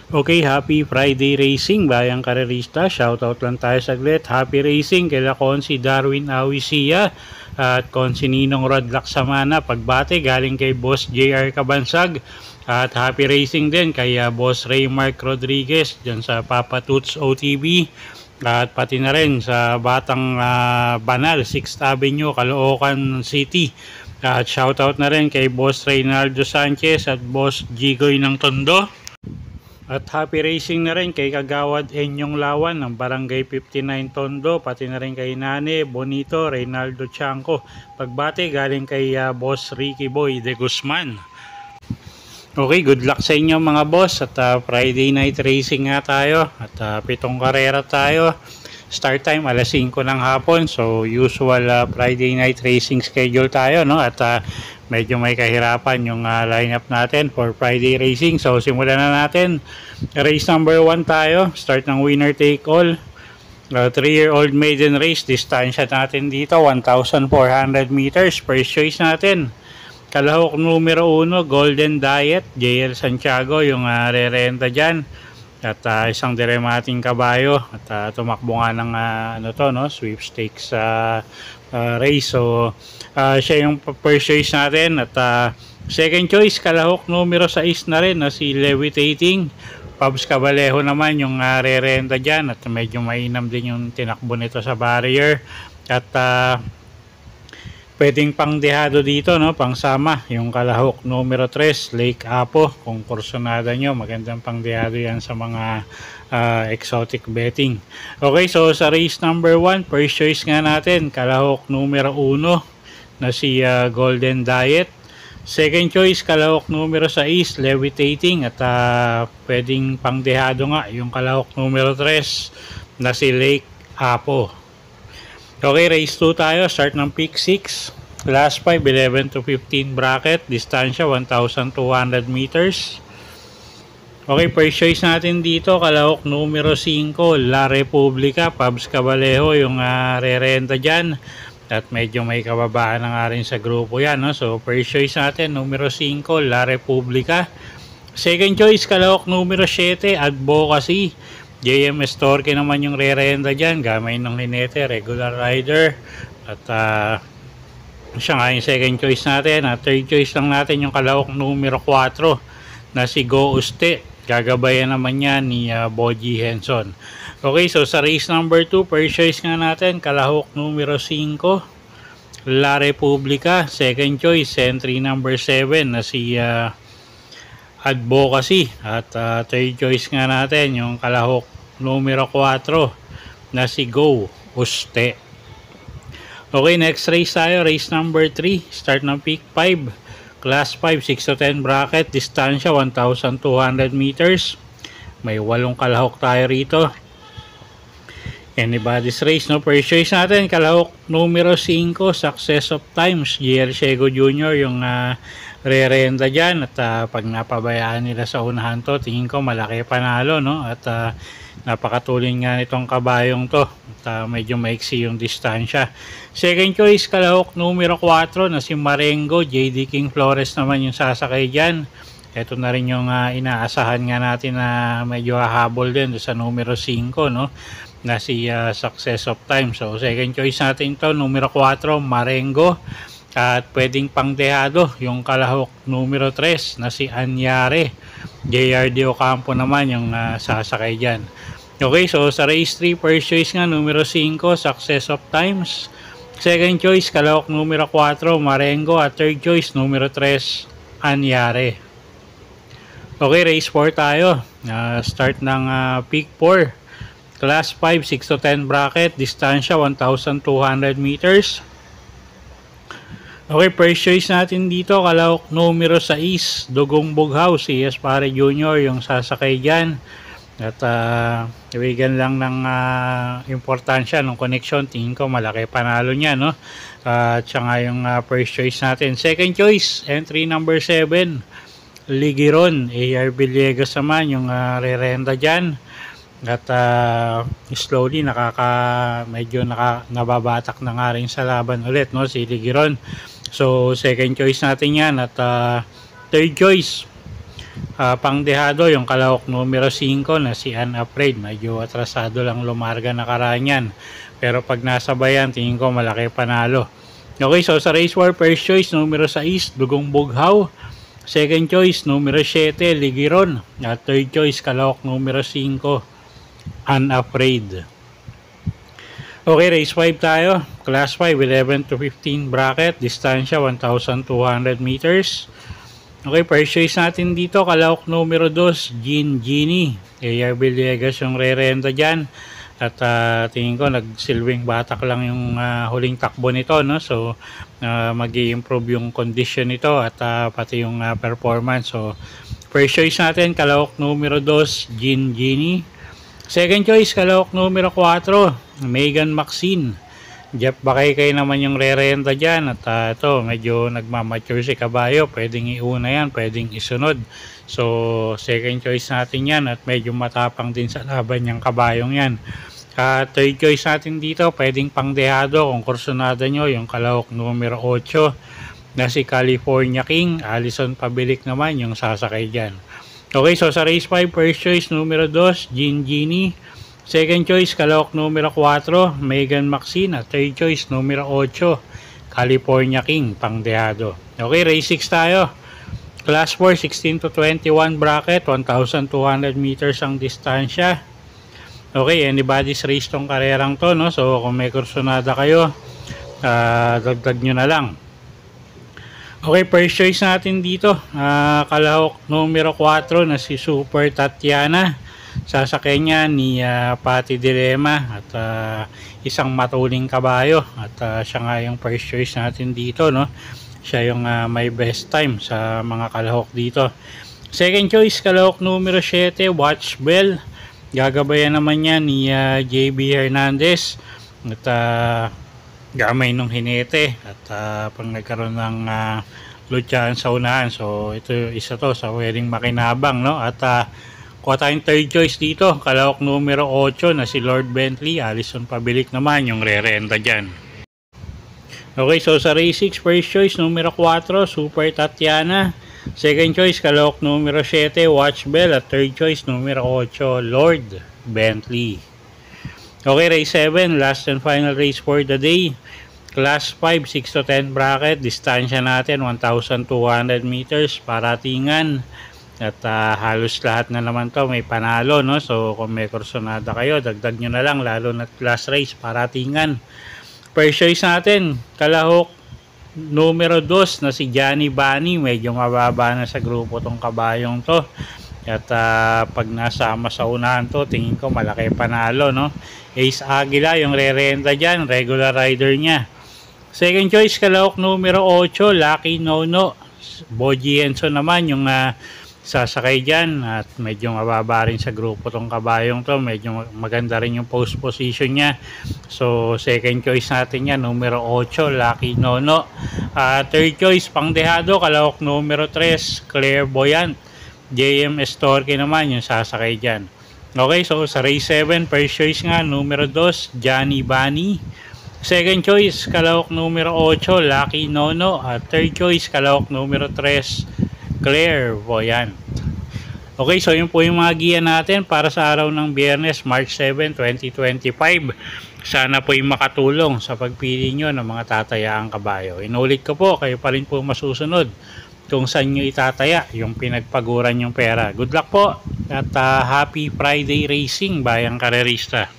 Okay, happy Friday racing, bayang karerista. Shoutout lang tayo saglit. Happy racing kay Konsi Darwin Awisia at Konsi Ninong Rod Laksamana. Pagbate galing kay Boss JR Kabansag. At happy racing din kay Boss Ray Mark Rodriguez dyan sa Papa Toots OTV. At pati na rin sa Batang Banal, 6th Avenue, Caloocan City. At shoutout na rin kay Boss Reynaldo Sanchez at Boss Jigoy ng Tondo. At happy racing na rin kay Kagawad Enyong Lawan ng Barangay 59 Tondo, pati na rin kay Nane Bonito, Reynaldo Chanco. Pagbate galing kay Boss Ricky Boy de Guzman. Okay, good luck sa inyo mga boss. At Friday night racing nga tayo. At 7 karera tayo. Start time alas 5 ng hapon. So usual Friday night racing schedule tayo, no? At medyo may kahirapan yung lineup natin for Friday racing. So simulan na natin. Race number 1 tayo. Start ng winner take all. 3-year-old maiden race. Distansya natin dito 1,400 meters. First choice natin, kalahok numero 1, Golden Diet, JL Santiago yung re-renta dyan. At isang diremating kabayo. At tumakbo nga ng sweepstakes race. So siya yung first choice natin. At second choice, kalahok numero 6 na rin na si Levitating. Pabs Cabalejo naman yung re-renta dyan. At medyo mainam din yung tinakbo nito sa barrier. At pwedeng pangdehado dito, no? Pangsama yung kalahok numero 3, Lake Apo. Kung kursunada nyo, magandang pangdehado yan sa mga exotic betting. Okay, so sa race number 1, first choice nga natin, kalahok numero 1 na si Golden Diet. Second choice, kalahok numero 6, Levitating. At pwedeng pangdehado nga yung kalahok numero 3 na si Lake Apo. Okay, race 2 tayo. Start ng pick 6. Last 5, 11 to 15 bracket. Distansya, 1,200 meters. Okay, first choice natin dito, kalahok numero 5, La Republica. Pabs Cabalejo yung re-renta dyan. At medyo may kababaan na nga rin sa grupo yan, no? So, first choice natin, numero 5, La Republica. Second choice, kalahok numero 7, Advocacy. JM Estorque naman yung re-renta dyan, gamay ng Linete, regular rider. At siya nga yung second choice natin. At third choice lang natin yung kalahok numero 4 na si Go Uste. Gagabayan naman yan ni Boji Henson. Okay, so sa race number 2, first choice nga natin, kalahok numero 5, La Republica. Second choice, entry number 7 na si Advocacy. At third choice nga natin yung kalahok numero 4 na si Go Uste. Okay, next race tayo, race number 3. Start ng pick 5, class 5, 6 to 10 bracket. Distansya 1,200 meters. May 8 kalahok tayo rito. Anybody's race, no? First choice natin, kalahok numero 5, Success of Times, JL Ciego Jr. yung re-renta dyan. At pag napabayaan nila sa unahan to, tingin ko malaki panalo, no? At napakatulin nga nitong kabayong to. At medyo maiksi yung distansya. Second choice, kalahok numero 4 na si Marengo. JD King Flores naman yung sasakay dyan. Ito na rin yung inaasahan nga natin na medyo hahabol din sa numero 5, no? Na si Success of Time. So second choice natin to, numero 4, Marengo. At pwedeng pangdehado yung kalahok numero 3 na si Anyare. JRD Ocampo naman yung sasakay dyan. Okay, so sa race 3, first choice nga numero 5, Success of Times. Second choice, kalahok numero 4, Marengo. At third choice, numero 3, Anyare. Okay, race 4 tayo. Start ng pick 4. Class 5, 6 to 10 bracket. Distansya, 1,200 meters. Okay, first choice natin dito, kalahok numero 6, Dugong Bughaw. Si Espare Jr. yung sasakay dyan. At iwigan lang ng importansya ng connection. Tingin ko malaki panalo niya, no? At siya nga yung first choice natin. Second choice, entry number 7, Ligiron. AR Villegas naman yung re-renta dyan. At slowly medyo nababatak na nga rin sa laban ulit, no, si Ligiron. So second choice natin yan. At third choice, pangdehado yung kalahok numero 5 na si Unafraid. Medyo atrasado lang lumarga na karanyan, pero pag nasabayan tingin ko malaki panalo. Okay, so sa race war, first choice numero 6 Dugong Bughaw, second choice numero 7 Ligiron, at third choice kalahok numero 5 Unafraid. Okay, race 5 tayo. Class 5, 11 to 15 bracket, distansya 1,200 meters. Okay, first choice natin dito, kalahok numero 2, Genie. AR Villegas yung re-renta dyan. At tingin ko nagsilbing batak lang yung huling takbo nito, no? So mag-i-improve yung condition nito at pati yung performance. So first choice natin, kalahok numero 2, Genie. Second choice, kalahok numero 4, Megan Maxine. Jeff Bakay naman yung re-renta dyan. At ito, medyo nagmamature si kabayo. Pwedeng iuna yan, pwedeng isunod. So, second choice natin yan. At medyo matapang din sa laban yung kabayong yan. Third choice natin dito, pwedeng pangdehado. Kung kursunada nyo, yung kalahok numero 8 na si California King. Alison Pabilik naman yung sasakay dyan. Okay, so sa race 5, first choice numero 2, Genie. Second choice, kalahok numero 4, Megan Maxine. At third choice, numero 8, California King, pangdehado. Okay, race 6 tayo. Class 4, 16 to 21 bracket, 1,200 meters ang distansya. Okay, anybody's race tong karerang to, no? So, kung may kursunada kayo, dagdag nyo na lang. Okay, first choice natin dito, kalahok numero 4 na si Super Tatiana. Sasakay niya ni Patty Dilema at isang matuling kabayo. At siya nga yung first choice natin dito, no? Siya yung may best time sa mga kalahok dito. Second choice, kalahok numero 7, Watch Bell. Gagabayan naman niya ni JB Hernandez. At gamay nung hinete. At pag nagkaroon ng lutsaan sa unahan. So ito isa to sa pwedeng makinabang, no? At kuha tayong third choice dito, kalahok numero 8 na si Lord Bentley. Alison Pabilik naman yung re-renta dyan. Okay, so sa race 6, first choice numero 4, Super Tatiana. Second choice, kalahok numero 7, Watch Bell. At third choice numero 8, Lord Bentley. Okay, race 7, last and final race for the day. Class 5, 6 to 10 bracket, distansya natin 1,200 meters, paratingan. At halos lahat na naman to may panalo, no? So kung may kursunada kayo, dagdag nyo na lang, lalo na class race, paratingan. First choice natin, kalahok numero 2 na si Johnny Bunny. Medyo mababa na sa grupo tong kabayong to. At pag nasama sa unahan to, tingin ko malaki panalo, no? Ace Aguila yung re-renta dyan, regular rider niya. Second choice, kalahok numero 8, Lucky Nono. Boji Henson naman yung sasakay dyan. At medyo mababa rin sa grupo tong kabayong to. Medyo maganda rin yung post position niya. So second choice natin yan, numero 8, Lucky Nono. Third choice, pangdehado, kalahok numero 3, Clairvoyant. JM Estorque naman yung sasakay dyan. Okay, so sa race 7, first choice nga, numero 2, Johnny Bunny. Second choice, kalahok numero 8, Lucky Nono. At third choice, kalahok numero 3, Clairvoyant. Okay, so yun po yung mga giya natin para sa araw ng Biyernes, March 7, 2025. Sana po yung makatulong sa pagpili nyo ng mga tatayaang kabayo. Inulit ko po, kayo pa rin po masusunod kung saan nyo itataya yung pinagpaguran yung pera. Good luck po at happy Friday racing bayang karerista.